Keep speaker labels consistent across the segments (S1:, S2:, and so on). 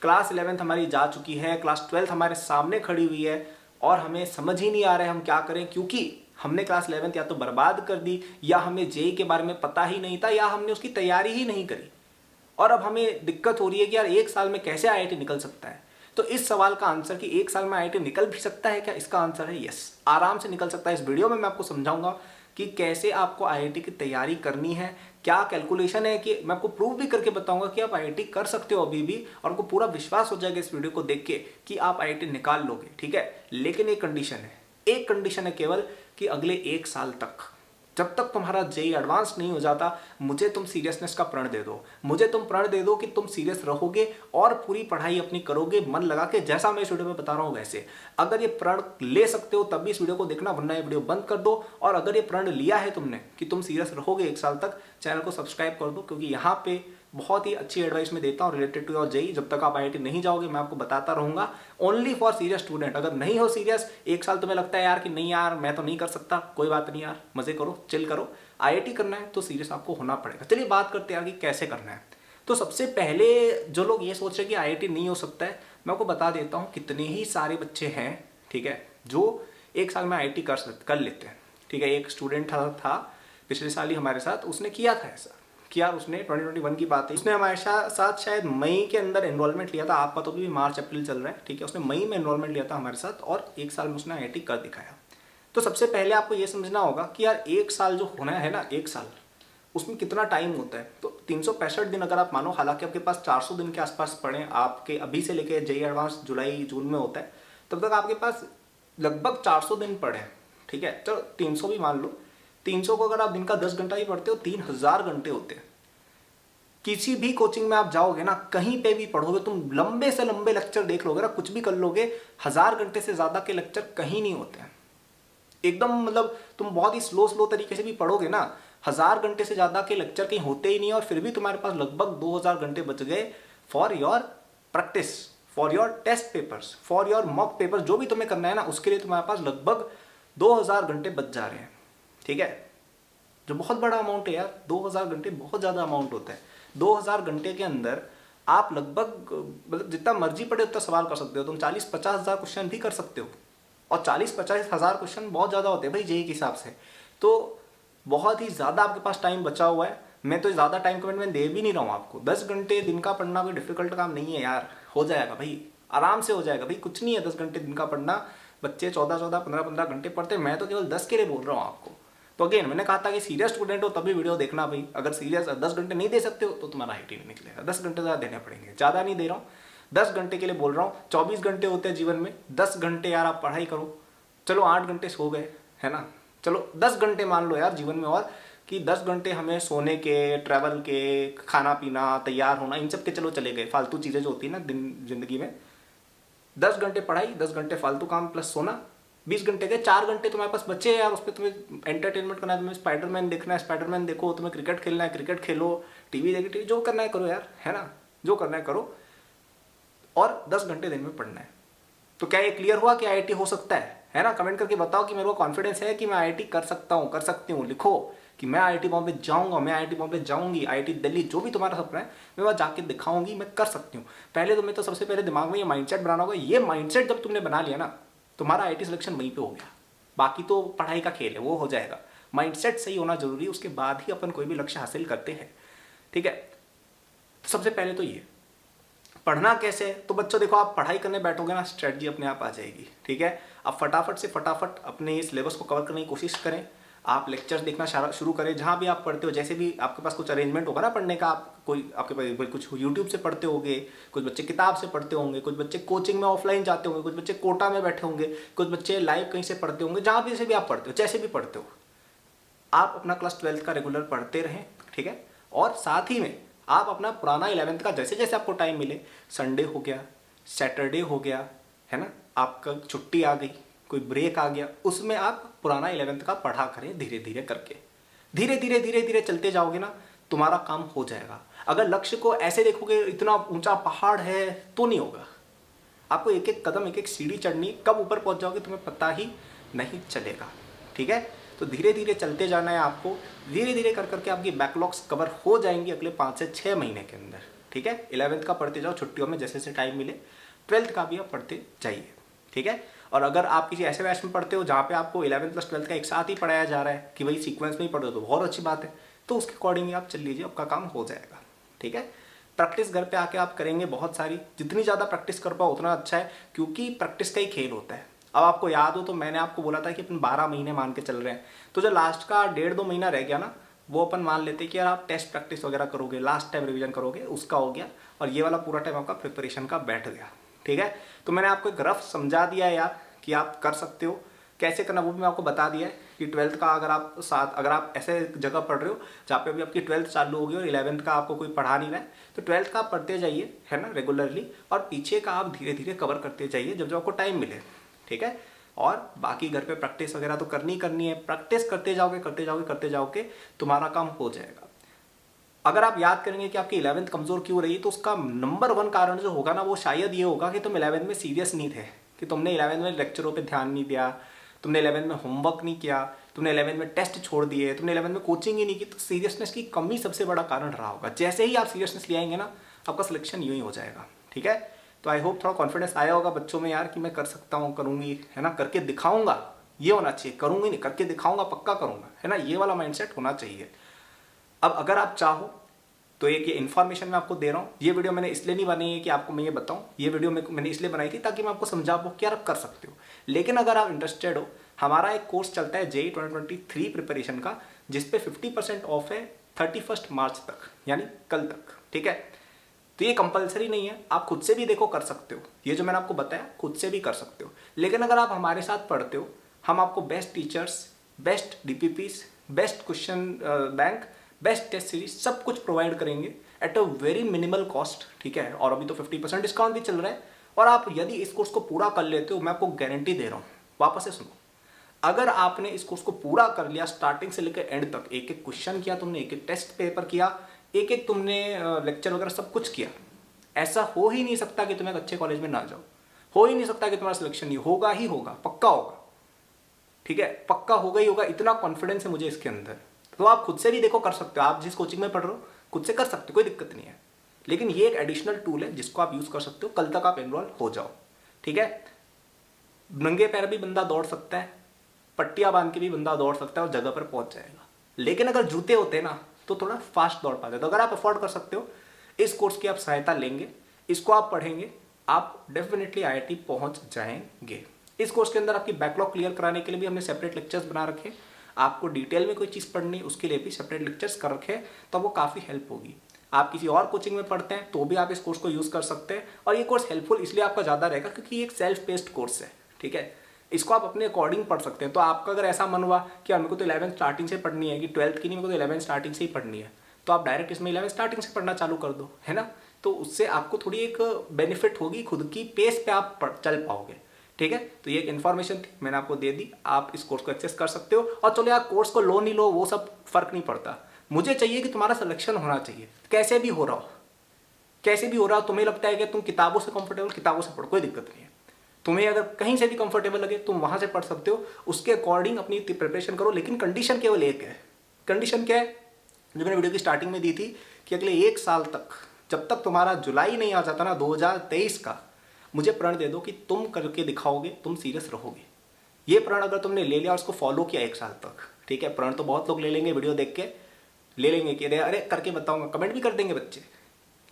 S1: Class 11th हमारी जा चुकी है, क्लास 12th हमारे सामने खड़ी हुई है और हमें समझ ही नहीं आ रहा है हम क्या करें, क्योंकि हमने क्लास 11th या तो बर्बाद कर दी, या हमें जेई के बारे में पता ही नहीं था, या हमने उसकी तैयारी ही नहीं करी। और अब हमें दिक्कत हो रही है कि यार एक साल में कैसे आईआईटी निकल सकता है। तो इस सवाल का आंसर कि एक साल में आईआईटी निकल भी सकता है क्या, इसका आंसर है यस, आराम से निकल सकता है। इस वीडियो में मैं आपको समझाऊंगा कि कैसे आपको आईआईटी की तैयारी करनी है, क्या कैलकुलेशन है, कि मैं आपको प्रूव भी करके बताऊंगा कि आप आईआईटी कर सकते हो अभी भी, और आपको पूरा विश्वास हो जाएगा इस वीडियो को देख के कि आप आईआईटी निकाल लोगे। ठीक है, लेकिन एक कंडीशन है, एक कंडीशन है केवल, कि अगले एक साल तक, जब तक तुम्हारा जेई एडवांस नहीं हो जाता, मुझे तुम सीरियसनेस का प्रण दे दो, मुझे तुम प्रण दे दो कि तुम सीरियस रहोगे और पूरी पढ़ाई अपनी करोगे मन लगा के, जैसा मैं इस वीडियो में बता रहा हूं वैसे। अगर ये प्रण ले सकते हो तब भी इस वीडियो को देखना, वरना ये वीडियो बंद कर दो। और अगर ये प्रण लिया है तुमने कि तुम सीरियस रहोगे एक साल तक, चैनल को सब्सक्राइब कर दो, क्योंकि यहाँ पे बहुत ही अच्छी एडवाइस मैं देता हूँ रिलेटेड टू योर जेई। जब तक आप आईआईटी नहीं जाओगे मैं आपको बताता रहूंगा, ओनली फॉर सीरियस स्टूडेंट। अगर नहीं हो सीरियस, एक साल तुम्हें लगता है यार कि नहीं यार मैं तो नहीं कर सकता, कोई बात नहीं यार, मजे करो, चिल करो, आईआईटी करना है तो सीरियस आपको होना पड़ेगा। चलिए बात करते हैं यार कि कैसे करना है। तो सबसे पहले जो लोग ये सोच रहे हैं कि आईआईटी नहीं हो सकता है, मैं आपको बता देता हूँ कितने ही सारे बच्चे हैं, ठीक है, जो एक साल में आईआईटी कर लेते हैं। ठीक है, एक स्टूडेंट था पिछले साल ही हमारे साथ, उसने किया था ऐसा कि यार उसने 2021 की बात है, उसने हमारे साथ शायद मई के अंदर एनरोलमेंट लिया था, आपका तो भी मार्च अप्रैल चल रहा है, ठीक है, उसने मई में एनरोलमेंट लिया था हमारे साथ और एक साल में उसने आईआईटी कर दिखाया। तो सबसे पहले आपको ये समझना होगा कि यार एक साल जो होना है ना, एक साल, उसमें कितना टाइम होता है। तो 365 दिन अगर आप मानो, हालांकि आपके पास 400 दिन के आसपास पड़े आपके, अभी से लेके जेई एडवांस जुलाई जून में होता है, तब तक आपके पास लगभग 400 दिन पड़े हैं। ठीक है, चलो 300 भी मान लो, 300 को अगर आप दिन का 10 घंटा ही पढ़ते हो, 3000 घंटे होते हैं। किसी भी कोचिंग में आप जाओगे ना, कहीं पे भी पढ़ोगे, तुम लंबे से लंबे लेक्चर देख लोगे ना, कुछ भी कर लोगे, 1000 घंटे से ज्यादा के लेक्चर कहीं नहीं होते हैं। एकदम मतलब तुम बहुत ही स्लो तरीके से भी पढ़ोगे ना, 1000 घंटे से ज्यादा के लेक्चर कहीं होते ही नहीं, और फिर भी तुम्हारे पास लगभग 2000 घंटे बच गए for your practice, for your test papers, for your mock paper, जो भी तुम्हें करना है ना, उसके लिए तुम्हारे पास लगभग 2000 घंटे बच जा रहे हैं। ठीक है, जो बहुत बड़ा अमाउंट है यार, 2000 घंटे बहुत ज्यादा अमाउंट होता है। 2000 घंटे के अंदर आप लगभग मतलब जितना मर्जी पढ़े उतना सवाल कर सकते हो, तुम 40-50 हजार क्वेश्चन भी कर सकते हो, और 40-50 हजार क्वेश्चन बहुत ज्यादा होते हैं भाई जेईई के हिसाब से। तो बहुत ही ज्यादा आपके पास टाइम बचा हुआ है। मैं तो ज्यादा टाइम कमिटमेंट दे भी नहीं रहा हूँ आपको, 10 घंटे दिन का पढ़ना कोई डिफिकल्ट काम नहीं है यार, हो जाएगा भाई, आराम से हो जाएगा भाई, कुछ नहीं है 10 घंटे दिन का पढ़ना। बच्चे 14-14, 15-15 घंटे पढ़ते हैं, मैं तो केवल 10 के लिए बोल रहा हूँ आपको। तो अगेन मैंने कहा था कि सीरियस स्टूडेंट हो तभी वीडियो देखना भाई, अगर सीरियस 10 घंटे नहीं दे सकते हो तो तुम्हारा आईआईटी नहीं निकलेगा, 10 घंटे ज़्यादा देने पड़ेंगे, ज़्यादा नहीं दे रहा हूँ, 10 घंटे के लिए बोल रहा हूँ। 24 घंटे होते हैं जीवन में, 10 घंटे यार आप पढ़ाई करो, चलो 8 घंटे सो गए है ना, चलो 10 घंटे मान लो यार जीवन में, और कि 10 घंटे हमें सोने के, ट्रैवल के, खाना पीना, तैयार होना, इन सब के चलो चले गए, फालतू चीज़ें जो होती है ना दिन जिंदगी में। 10 घंटे पढ़ाई, 10 घंटे फालतू काम प्लस सोना, 20 घंटे के 4 घंटे तुम्हारे पास बचे यार, उस पर तुम्हें एंटरटेनमेंट करना है, तुम्हें स्पाइडरमैन देखना है स्पाइडरमैन देखो, तुम्हें क्रिकेट खेलना है क्रिकेट खेलो, टीवी देखी टीवी, जो करना है करो यार, है ना, जो करना है करो, और 10 घंटे दिन में पढ़ना है। तो क्या ये क्लियर हुआ कि आईआईटी हो सकता है ना? कमेंट करके बताओ कि मेरे को कॉन्फिडेंस है कि मैं आईआईटी कर सकता हूँ, कर सकती हूँ। लिखो कि मैं आईआईटी बॉम्बे जाऊंगा, मैं आईआईटी बॉम्बे जाऊंगी, आईआईटी दिल्ली, जो भी तुम्हारा सपना है मैं वहाँ जाके दिखाऊंगी, मैं कर सकती हूँ। पहले तुम्हें तो सबसे पहले दिमाग में ये माइंडसेट बनाना होगा। ये माइंडसेट जब तुमने बना लिया ना, तुम्हारा आईआईटी सिलेक्शन वहीं पे हो गया, बाकी तो पढ़ाई का खेल है, वो हो जाएगा। माइंडसेट सही होना जरूरी है, उसके बाद ही अपन कोई भी लक्ष्य हासिल करते हैं। ठीक है, सबसे पहले तो ये पढ़ना कैसे। तो बच्चों देखो, आप पढ़ाई करने बैठोगे ना, स्ट्रेटजी अपने आप आ जाएगी। ठीक है, आप फटाफट से फटाफट अपने सिलेबस को कवर करने की कोशिश करें। आप लेक्चर्स देखना शुरू करें, जहाँ भी आप पढ़ते हो, जैसे भी आपके पास कुछ अरेंजमेंट होगा ना पढ़ने का, आप कोई आपके पास कुछ यूट्यूब से पढ़ते होंगे, कुछ बच्चे किताब से पढ़ते होंगे, कुछ बच्चे कोचिंग में ऑफलाइन जाते होंगे, कुछ बच्चे कोटा में बैठे होंगे, कुछ बच्चे लाइव कहीं से पढ़ते होंगे, जहाँ भी से भी आप पढ़ते हो, जैसे भी पढ़ते हो, आप अपना क्लास 12th का रेगुलर पढ़ते रहें। ठीक है, और साथ ही में आप अपना पुराना 11th का जैसे जैसे आपको टाइम मिले, संडे हो गया, सैटरडे हो गया, है ना, आपका छुट्टी आ गई, कोई ब्रेक आ गया, उसमें आप पुराना 11th का पढ़ा करें धीरे धीरे करके। धीरे धीरे चलते जाओगे ना, तुम्हारा काम हो जाएगा। अगर लक्ष्य को ऐसे देखोगे इतना ऊंचा पहाड़ है तो नहीं होगा, आपको एक एक कदम, एक एक सीढ़ी चढ़नी, कब ऊपर पहुंच जाओगे तुम्हें पता ही नहीं चलेगा। ठीक है, तो धीरे धीरे चलते जाना है आपको, धीरे धीरे कर करके आपकी बैकलॉग्स कवर हो जाएंगी अगले 5 से 6 महीने के अंदर। ठीक है। 11th का पढ़ते जाओ छुट्टियों में जैसे जैसे टाइम मिले, 12th का भी आप पढ़ते जाइए, ठीक है। और अगर आप किसी ऐसे बैच में पढ़ते हो जहाँ पे आपको 11th प्लस 12th का एक साथ ही पढ़ाया जा रहा है कि भाई सीक्वेंस में ही पढ़ दो तो बहुत अच्छी बात है, तो उसके अकॉर्डिंग आप चल लीजिए, आपका काम हो जाएगा, ठीक है। प्रैक्टिस घर पे आके आप करेंगे बहुत सारी, जितनी ज़्यादा प्रैक्टिस कर पाओ उतना अच्छा है, क्योंकि प्रैक्टिस का ही खेल होता है। अब आपको याद हो तो मैंने आपको बोला था कि अपन 12 महीने मान के चल रहे हैं, तो जो लास्ट का 1.5-2 महीना रह गया ना, वो अपन मान लेते कि यार आप टेस्ट प्रैक्टिस वगैरह करोगे, लास्ट टाइम रिवीजन करोगे, उसका हो गया, और ये वाला पूरा टाइम आपका प्रिपरेशन का बैठ गया, ठीक है। तो मैंने आपको एक रफ समझा दिया है यार कि आप कर सकते हो, कैसे करना वो भी मैं आपको बता दिया है कि 12th का अगर आप ऐसे जगह पढ़ रहे हो जहाँ पे अभी आपकी 12th चालू होगी और 11th का आपको कोई पढ़ा नहीं रहा है, तो 12th का आप पढ़ते जाइए, है ना, रेगुलरली, और पीछे का आप धीरे धीरे कवर करते जाइए जब जब आपको टाइम मिले, ठीक है। और बाकी घर पे प्रैक्टिस वगैरह तो करनी है, प्रैक्टिस करते जाओगे तुम्हारा काम हो जाएगा। अगर आप याद करेंगे कि आपकी 11th कमजोर क्यों रही, तो उसका नंबर 1 कारण जो होगा ना, वो शायद ये होगा कि तुम 11th में सीरियस नहीं थे, कि तुमने 11th में लेक्चरों पे ध्यान नहीं दिया, तुमने 11th में होमवर्क नहीं किया, तुमने 11th में टेस्ट छोड़ दिए, तुमने 11th में कोचिंग ही नहीं की, तो सीरियसनेस की कमी सबसे बड़ा कारण रहा होगा। जैसे ही आप सीरियसनेस ले आएंगे ना, आपका सिलेक्शन यूं ही हो जाएगा, ठीक है। तो आई होप थोड़ा कॉन्फिडेंस आया होगा बच्चों में यार कि मैं कर सकता हूँ, करूँगी, है ना, करके दिखाऊंगा, ये होना चाहिए, करूँगी नहीं करके दिखाऊंगा, पक्का करूँगा, है ना, ये वाला माइंडसेट होना चाहिए। अब अगर आप चाहो तो एक ये इन्फॉर्मेशन मैं आपको दे रहा हूँ, ये वीडियो मैंने इसलिए नहीं बनाई है कि आपको मैं ये बताऊँ, ये वीडियो मैंने इसलिए बनाई थी ताकि मैं आपको समझा पाऊँ कि यार आप कर सकते हो। लेकिन अगर आप इंटरेस्टेड हो, हमारा एक कोर्स चलता है JEE 2023 प्रिपरेशन का, जिसपे 50% ऑफ है 31 मार्च तक, यानी कल तक, ठीक है। तो ये कंपलसरी नहीं है, आप खुद से भी देखो कर सकते हो, ये जो मैंने आपको बताया खुद से भी कर सकते हो। लेकिन अगर आप हमारे साथ पढ़ते हो, हम आपको best teachers, best DPPs, best question bank, best test series सब कुछ प्रोवाइड करेंगे at a very minimal cost, ठीक है। और अभी तो 50% डिस्काउंट भी चल रहा है। और आप यदि इस कोर्स को पूरा कर लेते हो, मैं आपको गारंटी दे रहा हूँ, वापस से सुनो, अगर आपने इस कोर्स को पूरा कर लिया स्टार्टिंग से लेकर एंड तक, एक एक क्वेश्चन किया तुमने, एक एक टेस्ट पेपर किया, एक एक तुमने लेक्चर वगैरह सब कुछ किया, ऐसा हो ही नहीं सकता कि तुम एक अच्छे कॉलेज में ना जाओ, हो ही नहीं सकता कि तुम्हारा सिलेक्शन नहीं होगा, ही होगा, पक्का होगा, ठीक है, पक्का होगा ही होगा, इतना कॉन्फिडेंस है मुझे इसके अंदर। तो आप खुद से भी देखो कर सकते हो, आप जिस कोचिंग में पढ़ रहे हो खुद से कर सकते हो, कोई दिक्कत नहीं है। लेकिन ये एक एडिशनल टूल है जिसको आप यूज कर सकते हो, कल तक आप एनरोल हो जाओ, ठीक है। नंगे पैर भी बंदा दौड़ सकता है, पट्टियां बांध के भी बंदा दौड़ सकता है और जगह पर पहुंच जाएगा। लेकिन अगर जूते होते ना तो थोड़ा फास्ट दौड़ पाते। तो अगर आप अफोर्ड कर सकते हो, इस कोर्स की आप सहायता लेंगे, इसको आप पढ़ेंगे, आप डेफिनेटली IIT पहुंच जाएंगे। इस कोर्स के अंदर आपकी बैकलॉग क्लियर कराने के लिए भी हमने सेपरेट लेक्चर्स बना रखे। आपको डिटेल में कोई चीज़ पढ़नी उसके लिए भी सेपरेट लेक्चर्स कर रखे, तो वो काफ़ी हेल्प होगी। आप किसी और कोचिंग में पढ़ते हैं तो भी आप इस कोर्स को यूज़ कर सकते हैं। और ये कोर्स हेल्पफुल इसलिए आपका ज़्यादा रहेगा क्योंकि ये एक सेल्फ बेस्ड कोर्स है, ठीक है। इसको आप अपने अकॉर्डिंग पढ़ सकते हैं। तो आपका अगर ऐसा मन हुआ कि मेरे को तो 11th स्टार्टिंग से पढ़नी है, कि 12th की नहीं, मेरे को तो 11th स्टार्टिंग से ही पढ़नी है, तो आप डायरेक्ट इसमें 11th स्टार्टिंग से पढ़ना चालू कर दो, है ना। तो उससे आपको थोड़ी एक बेनिफिट होगी, खुद की पेस पे आप चल पाओगे, ठीक है। तो ये एक इन्फॉर्मेशन थी, मैंने आपको दे दी, आप इस कोर्स को एक्सेस कर सकते हो। और चलो यार कोर्स को लो नहीं लो वो सब फर्क नहीं पड़ता, मुझे चाहिए कि तुम्हारा सिलेक्शन होना चाहिए, कैसे भी हो रहा हो, कैसे भी हो रहा हो। तुम्हें लगता है कि तुम किताबों से कंफर्टेबल, किताबों से पढ़ो, कोई दिक्कत नहीं है। तुम्हें अगर कहीं से भी कंफर्टेबल लगे तुम वहां से पढ़ सकते हो, उसके अकॉर्डिंग अपनी प्रिपरेशन करो। लेकिन कंडीशन केवल एक है। कंडीशन क्या है, जो मैंने वीडियो की स्टार्टिंग में दी थी कि अगले 1 साल तक, जब तक तुम्हारा जुलाई नहीं आ जाता ना 2023 का, मुझे प्रण दे दो कि तुम करके दिखाओगे, तुम सीरियस रहोगे। ये प्रण अगर तुमने ले लिया और उसको फॉलो किया 1 साल तक, ठीक है। प्रण तो बहुत लोग ले लेंगे, वीडियो देख के ले लेंगे कि अरे करके बताऊंगा, कमेंट भी कर देंगे बच्चे,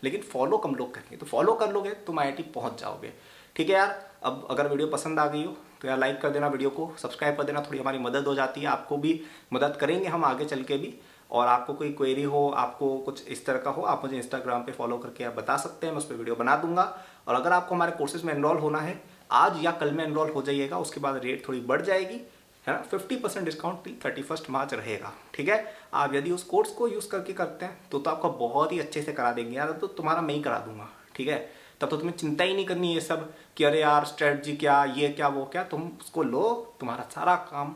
S1: लेकिन फॉलो कम लोग करेंगे। तो फॉलो कर लोगे तुम IIT पहुंच जाओगे, ठीक है यार। अब अगर वीडियो पसंद आ गई हो तो यार लाइक कर देना, वीडियो को सब्सक्राइब कर देना, थोड़ी हमारी मदद हो जाती है, आपको भी मदद करेंगे हम आगे चल के भी। और आपको कोई क्वेरी हो, आपको कुछ इस तरह का हो, आप मुझे इंस्टाग्राम पे फॉलो करके आप बता सकते हैं, मैं उस पर वीडियो बना दूंगा। और अगर आपको हमारे कोर्सेज में एनरोल होना है, आज या कल में एनरोल हो जाइएगा, उसके बाद रेट थोड़ी बढ़ जाएगी, है ना। 50% डिस्काउंट टिल 31 मार्च रहेगा, ठीक है। आप यदि उस कोर्स को यूज़ करके करते हैं तो आपका बहुत ही अच्छे से करा देंगे यार, तो तुम्हारा मैं ही करा दूंगा, ठीक है। तब तो तुम्हें चिंता ही नहीं करनी ये सब कि अरे यार स्ट्रेटजी क्या, ये क्या, वो क्या, तुम उसको लो, तुम्हारा सारा काम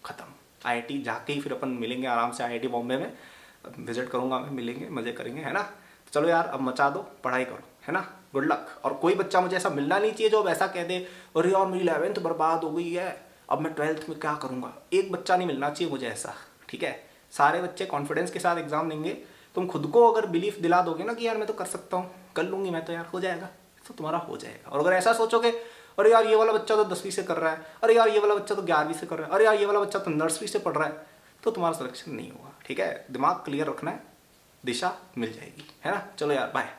S1: खत्म। IIT जाके ही फिर अपन मिलेंगे आराम से, IIT बॉम्बे में विजिट करूंगा मैं, मिलेंगे, मजे करेंगे, है ना। चलो यार अब मचा दो, पढ़ाई करो, है ना। Good luck. और कोई बच्चा मुझे ऐसा मिलना नहीं चाहिए जो अब ऐसा कह दे अरे यार मेरी 11th बर्बाद हो गई है, अब मैं 12th में क्या करूंगा। एक बच्चा नहीं मिलना चाहिए मुझे ऐसा, ठीक है। सारे बच्चे कॉन्फिडेंस के साथ एग्जाम देंगे, तुम खुद को अगर बिलीफ दिला दोगे ना कि यार मैं तो कर सकता हूँ, कर लूंगी मैं तो यार, हो जाएगा, तो तुम्हारा हो जाएगा। और अगर ऐसा सोचोगे अरे यार ये वाला बच्चा तो 10वीं से कर रहा है, अरे यार ये वाला बच्चा तो 11वीं से कर रहा है, अरे यार ये वाला बच्चा तो नर्सरी से पढ़ रहा है, तो तुम्हारा सिलेक्शन नहीं होगा। ठीक है, दिमाग क्लियर रखना है, दिशा मिल जाएगी, है ना। चलो यार, बाय।